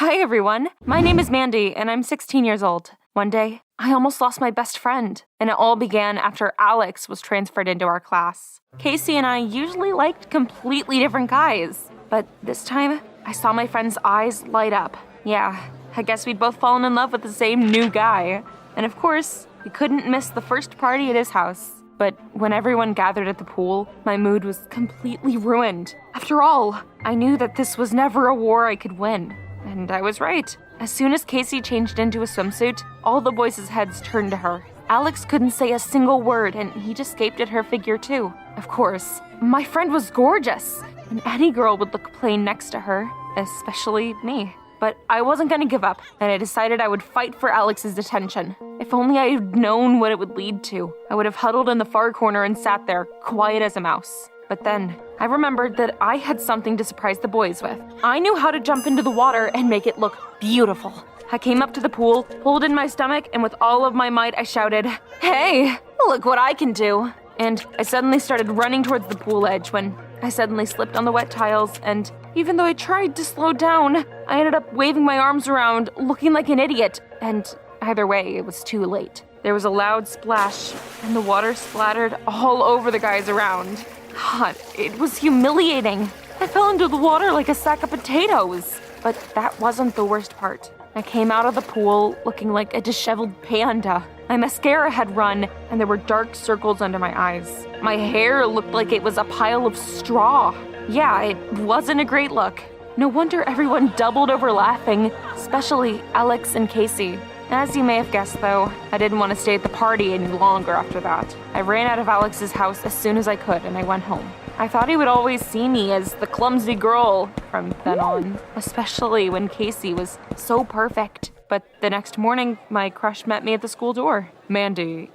Hi everyone, my name is Mandy and I'm 16 years old. One day, I almost lost my best friend, and it all began after Alex was transferred into our class. Casey and I usually liked completely different guys, but this time, I saw my friend's eyes light up. Yeah, I guess we'd both fallen in love with the same new guy. And of course, we couldn't miss the first party at his house. But when everyone gathered at the pool, my mood was completely ruined. After all, I knew that this was never a war I could win. And I was right. As soon as Casey changed into a swimsuit, all the boys' heads turned to her. Alex couldn't say a single word, and he just gaped at her figure too. Of course, my friend was gorgeous, and any girl would look plain next to her, especially me. But I wasn't gonna give up, and I decided I would fight for Alex's attention. If only I had known what it would lead to, I would have huddled in the far corner and sat there, quiet as a mouse. But then, I remembered that I had something to surprise the boys with. I knew how to jump into the water and make it look beautiful. I came up to the pool, pulled in my stomach, and with all of my might I shouted, "Hey, look what I can do!" And I suddenly started running towards the pool edge when I suddenly slipped on the wet tiles, and even though I tried to slow down, I ended up waving my arms around, looking like an idiot, and either way, it was too late. There was a loud splash, and the water splattered all over the guys around. God, it was humiliating. I fell into the water like a sack of potatoes. But that wasn't the worst part. I came out of the pool looking like a disheveled panda. My mascara had run, and there were dark circles under my eyes. My hair looked like it was a pile of straw. Yeah, it wasn't a great look. No wonder everyone doubled over laughing, especially Alex and Casey. As you may have guessed, though, I didn't want to stay at the party any longer after that. I ran out of Alex's house as soon as I could, and I went home. I thought he would always see me as the clumsy girl from then on, especially when Casey was so perfect. But the next morning, my crush met me at the school door. "Mandy,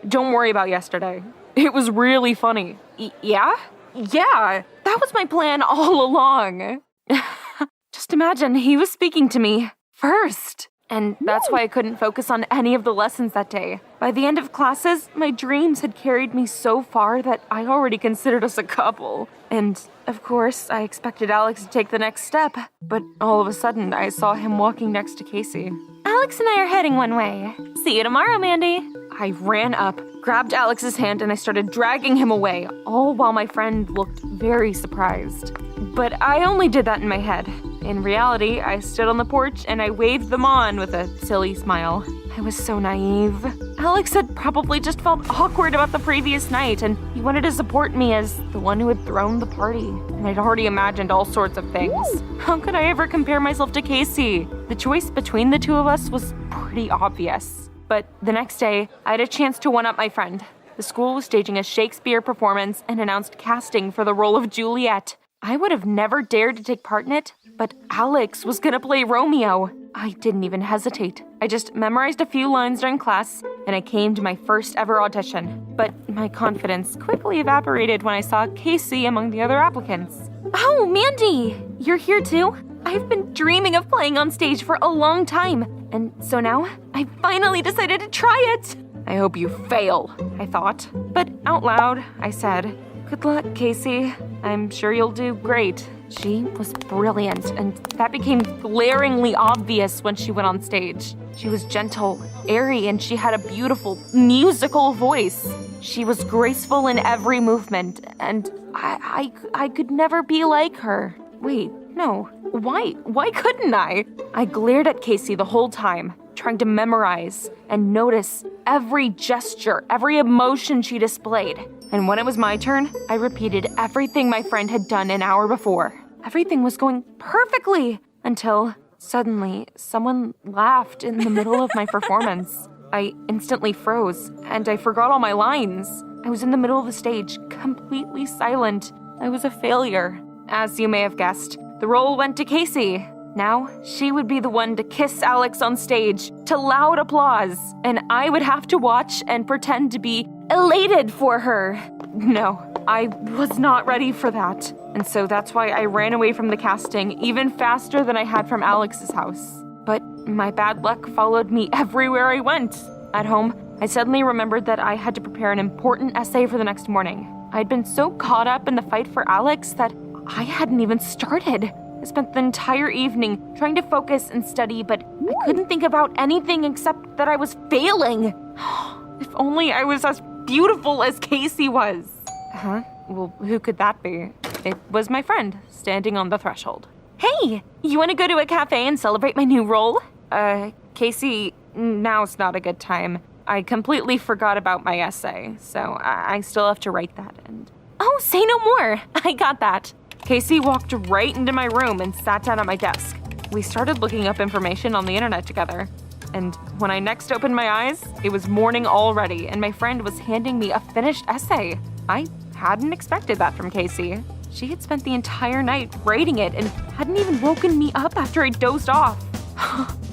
don't worry about yesterday. It was really funny." Yeah? Yeah, that was my plan all along. Just imagine, he was speaking to me first. And that's why I couldn't focus on any of the lessons that day. By the end of classes, my dreams had carried me so far that I already considered us a couple. And, of course, I expected Alex to take the next step. But all of a sudden, I saw him walking next to Casey. "Alex and I are heading one way. See you tomorrow, Mandy." I ran up, grabbed Alex's hand, and I started dragging him away, all while my friend looked very surprised. But I only did that in my head. In reality, I stood on the porch and I waved them on with a silly smile. I was so naive. Alex had probably just felt awkward about the previous night, and he wanted to support me as the one who had thrown the party. And I'd already imagined all sorts of things. How could I ever compare myself to Casey? The choice between the two of us was pretty obvious. But the next day, I had a chance to one-up my friend. The school was staging a Shakespeare performance and announced casting for the role of Juliet. I would have never dared to take part in it, but Alex was gonna play Romeo. I didn't even hesitate. I just memorized a few lines during class, and I came to my first ever audition. But my confidence quickly evaporated when I saw Casey among the other applicants. "Oh, Mandy! You're here too? I've been dreaming of playing on stage for a long time, and so now I finally decided to try it." "I hope you fail," I thought. But out loud, I said, "Good luck, Casey. I'm sure you'll do great." She was brilliant, and that became glaringly obvious when she went on stage. She was gentle, airy, and she had a beautiful, musical voice. She was graceful in every movement, and I could never be like her. Wait, no. Why couldn't I? I glared at Casey the whole time, trying to memorize and notice every gesture, every emotion she displayed. And when it was my turn, I repeated everything my friend had done an hour before. Everything was going perfectly until suddenly someone laughed in the middle of my performance. I instantly froze, and I forgot all my lines. I was in the middle of the stage, completely silent. I was a failure. As you may have guessed, the role went to Casey. Now, she would be the one to kiss Alex on stage to loud applause, and I would have to watch and pretend to be elated for her. No, I was not ready for that. And so that's why I ran away from the casting even faster than I had from Alex's house. But my bad luck followed me everywhere I went. At home, I suddenly remembered that I had to prepare an important essay for the next morning. I'd been so caught up in the fight for Alex that I hadn't even started. I spent the entire evening trying to focus and study, but I couldn't think about anything except that I was failing. If only I was as beautiful as Casey was. Huh? Well, who could that be? It was my friend, standing on the threshold. Hey, you want to go to a cafe and celebrate my new role? Casey, now's not a good time. I completely forgot about my essay, so I still have to write that. And oh, say no more. I got that. Casey walked right into my room and sat down at my desk. We started looking up information on the internet together. And when I next opened my eyes, it was morning already, and my friend was handing me a finished essay. I hadn't expected that from Casey. She had spent the entire night writing it and hadn't even woken me up after I dozed off.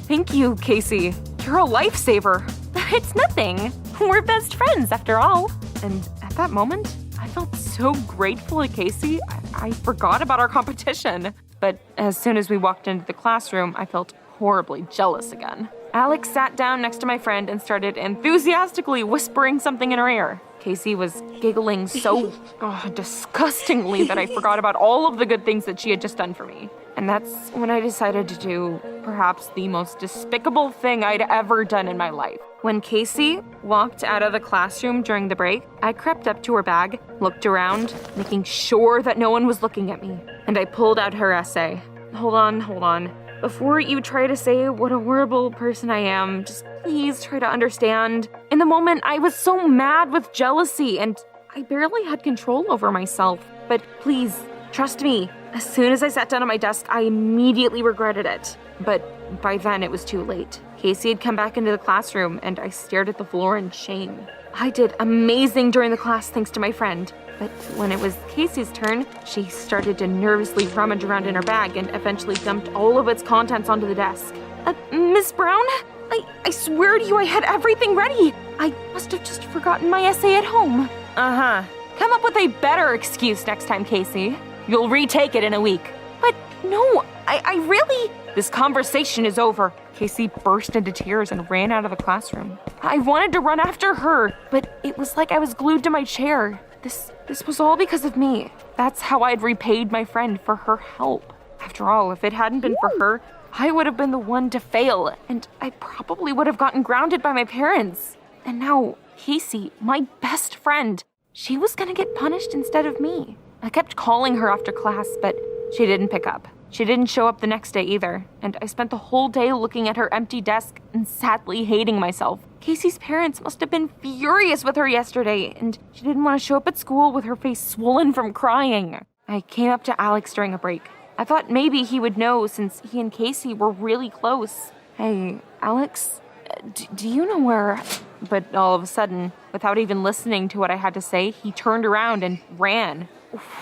Thank you, Casey. You're a lifesaver. It's nothing. We're best friends after all. And at that moment, I felt so grateful to Casey, I forgot about our competition. But as soon as we walked into the classroom, I felt horribly jealous again. Alex sat down next to my friend and started enthusiastically whispering something in her ear. Casey was giggling so disgustingly that I forgot about all of the good things that she had just done for me. And that's when I decided to do perhaps the most despicable thing I'd ever done in my life. When Casey walked out of the classroom during the break, I crept up to her bag, looked around, making sure that no one was looking at me, and I pulled out her essay. Hold on. Before you try to say what a horrible person I am, just please try to understand. In the moment, I was so mad with jealousy, and I barely had control over myself. But please, trust me. As soon as I sat down at my desk, I immediately regretted it. But by then, it was too late. Casey had come back into the classroom, and I stared at the floor in shame. I did amazing during the class thanks to my friend. But when it was Casey's turn, she started to nervously rummage around in her bag and eventually dumped all of its contents onto the desk. Miss Brown? I swear to you I had everything ready. I must have just forgotten my essay at home. Come up with a better excuse next time, Casey. You'll retake it in a week. But no, I really... This conversation is over. Casey burst into tears and ran out of the classroom. I wanted to run after her, but it was like I was glued to my chair. This was all because of me. That's how I'd repaid my friend for her help. After all, if it hadn't been for her, I would have been the one to fail, and I probably would have gotten grounded by my parents. And now, Casey, my best friend, she was gonna get punished instead of me. I kept calling her after class, but she didn't pick up. She didn't show up the next day either, and I spent the whole day looking at her empty desk and sadly hating myself. Casey's parents must have been furious with her yesterday, and she didn't want to show up at school with her face swollen from crying. I came up to Alex during a break. I thought maybe he would know since he and Casey were really close. Hey, Alex, do you know where... But all of a sudden, without even listening to what I had to say, he turned around and ran.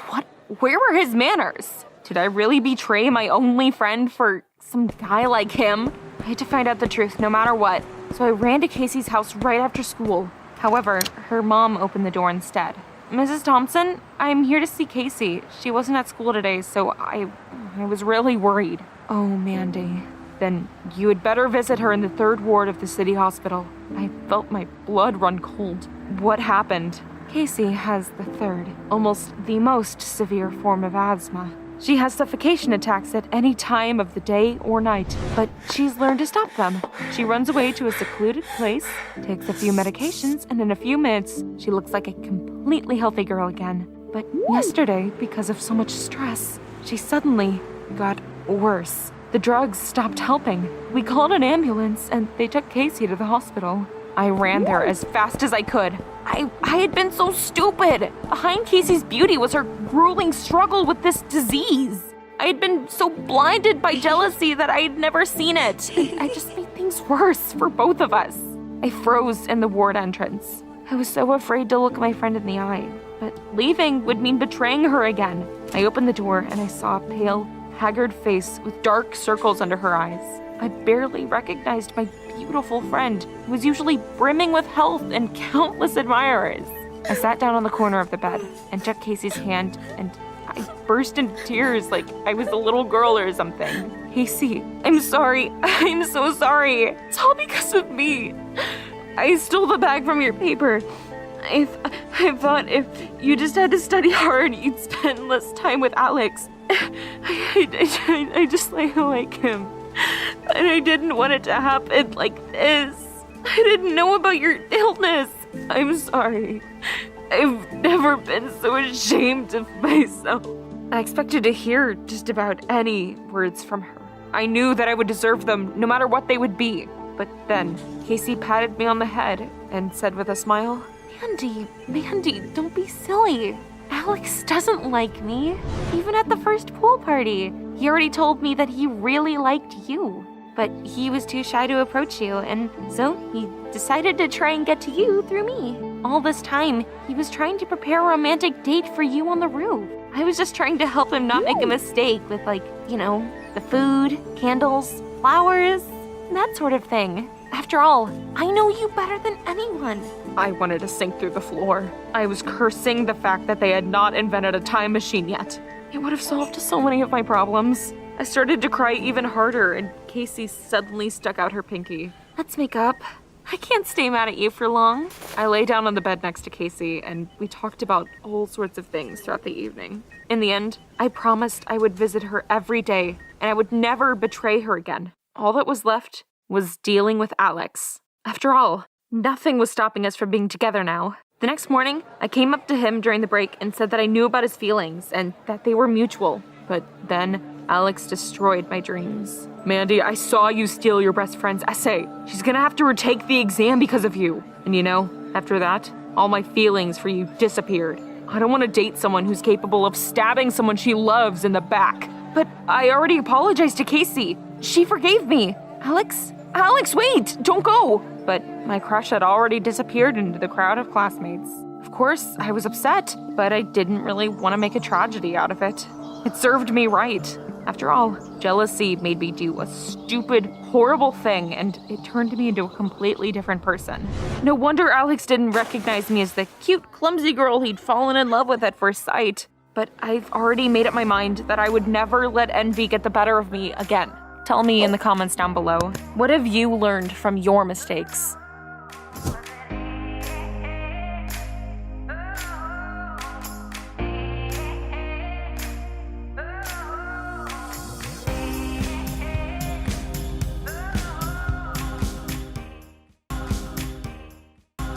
What? Where were his manners? Did I really betray my only friend for some guy like him? I had to find out the truth no matter what, so I ran to Casey's house right after school. However, her mom opened the door instead. Mrs. Thompson, I'm here to see Casey. She wasn't at school today, so I was really worried. Oh, Mandy. Then you had better visit her in the 3rd ward of the city hospital. I felt my blood run cold. What happened? Casey has the 3rd, almost the most severe form of asthma. She has suffocation attacks at any time of the day or night, but she's learned to stop them. She runs away to a secluded place, takes a few medications, and in a few minutes, she looks like a completely healthy girl again. But yesterday, because of so much stress, she suddenly got worse. The drugs stopped helping. We called an ambulance, and they took Casey to the hospital. I ran there as fast as I could. I had been so stupid. Behind Casey's beauty was her grueling struggle with this disease. I had been so blinded by jealousy that I had never seen it. I just made things worse for both of us. I froze in the ward entrance. I was so afraid to look my friend in the eye, but leaving would mean betraying her again. I opened the door and I saw a pale, haggard face with dark circles under her eyes. I barely recognized my beautiful friend, who was usually brimming with health and countless admirers. I sat down on the corner of the bed and took Casey's hand, and I burst into tears like I was a little girl or something. Casey, I'm sorry. I'm so sorry. It's all because of me. I stole the bag from your paper. I thought if you just had to study hard, you'd spend less time with Alex. I just like him. And I didn't want it to happen like this. I didn't know about your illness. I'm sorry. I've never been so ashamed of myself. I expected to hear just about any words from her. I knew that I would deserve them no matter what they would be. But then, Casey patted me on the head and said with a smile, Mandy, don't be silly. Alex doesn't like me. Even at the first pool party, he already told me that he really liked you. But he was too shy to approach you, and so he decided to try and get to you through me. All this time, he was trying to prepare a romantic date for you on the roof. I was just trying to help him not make a mistake with, the food, candles, flowers, that sort of thing. After all, I know you better than anyone. I wanted to sink through the floor. I was cursing the fact that they had not invented a time machine yet. It would have solved so many of my problems. I started to cry even harder, and Casey suddenly stuck out her pinky. Let's make up. I can't stay mad at you for long. I lay down on the bed next to Casey, and we talked about all sorts of things throughout the evening. In the end, I promised I would visit her every day, and I would never betray her again. All that was left was dealing with Alex. After all, nothing was stopping us from being together now. The next morning, I came up to him during the break and said that I knew about his feelings and that they were mutual. But then, Alex destroyed my dreams. Mandy, I saw you steal your best friend's essay. She's gonna have to retake the exam because of you. And after that, all my feelings for you disappeared. I don't want to date someone who's capable of stabbing someone she loves in the back. But I already apologized to Casey. She forgave me. Alex, wait! Don't go! But my crush had already disappeared into the crowd of classmates. Of course, I was upset, but I didn't really want to make a tragedy out of it. It served me right. After all, jealousy made me do a stupid, horrible thing, and it turned me into a completely different person. No wonder Alex didn't recognize me as the cute, clumsy girl he'd fallen in love with at first sight. But I've already made up my mind that I would never let envy get the better of me again. Tell me in the comments down below, what have you learned from your mistakes?